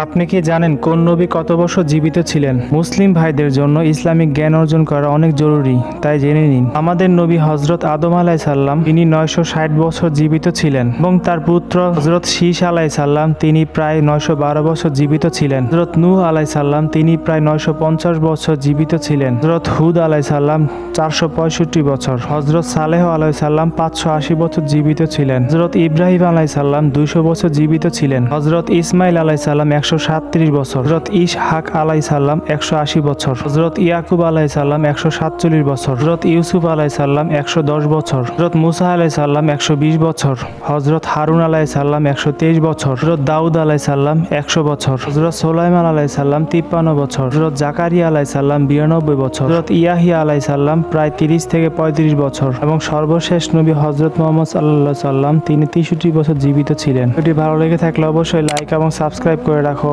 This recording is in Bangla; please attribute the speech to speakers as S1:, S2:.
S1: আপনি কি জানেন কোন নবী কত বছর জীবিত ছিলেন? মুসলিম ভাইদের জন্য ইসলামিক জ্ঞান অর্জন করা অনেক জরুরি, তাই জেনে নিন। আমাদের নবী হজরত আদম আলাইসাল্লাম তিনি 960 বছর জীবিত ছিলেন এবং তার পুত্র হজরত শীষ আলাইসাল্লাম তিনি প্রায় 912 বছর জীবিত ছিলেন। হজরত নূহ আলাইসাল্লাম তিনি প্রায় 950 বছর জীবিত ছিলেন। হজরত হুদ আলাইসাল্লাম 465 বছর। হজরত সালেহ আলাইসাল্লাম 580 বছর জীবিত ছিলেন। হজরত ইব্রাহিম আলাইসাল্লাম 200 বছর জীবিত ছিলেন। হজরত ইসমাইল আলাইসাল্লাম 137 বছর। হজরত ইসহাক আলাইসাল্লাম 180 বছর। হজরত ইয়াকুব আলাইসাল্লাম 147 বছর। হজরত ইউসুফ আলাইসাল্লাম 110 বছর। হজরত মুসা আলাইসাল্লাম 120 বছর। হজরত হারুন আলাইসাল্লাম 123 বছর। হজরত দাউদ আলাইসাল্লাম 100 বছর। হজরত সোলাইমান আলাইসাল্লাম 53 বছর। হজরত জাকারিয়া আলাইসাল্লাম 92 বছর। হজরত ইয়াহিয়া আলাইসাল্লাম প্রায় 30 থেকে 35 বছর এবং সর্বশেষ নবী হজরত মুহাম্মদ সাল্লাল্লাহু আলাইহি সাল্লাম তিনি 63 বছর জীবিত ছিলেন। ভিডিওটি ভালো লেগে থাকলে অবশ্যই লাইক এবং সাবস্ক্রাইব করে রাখো।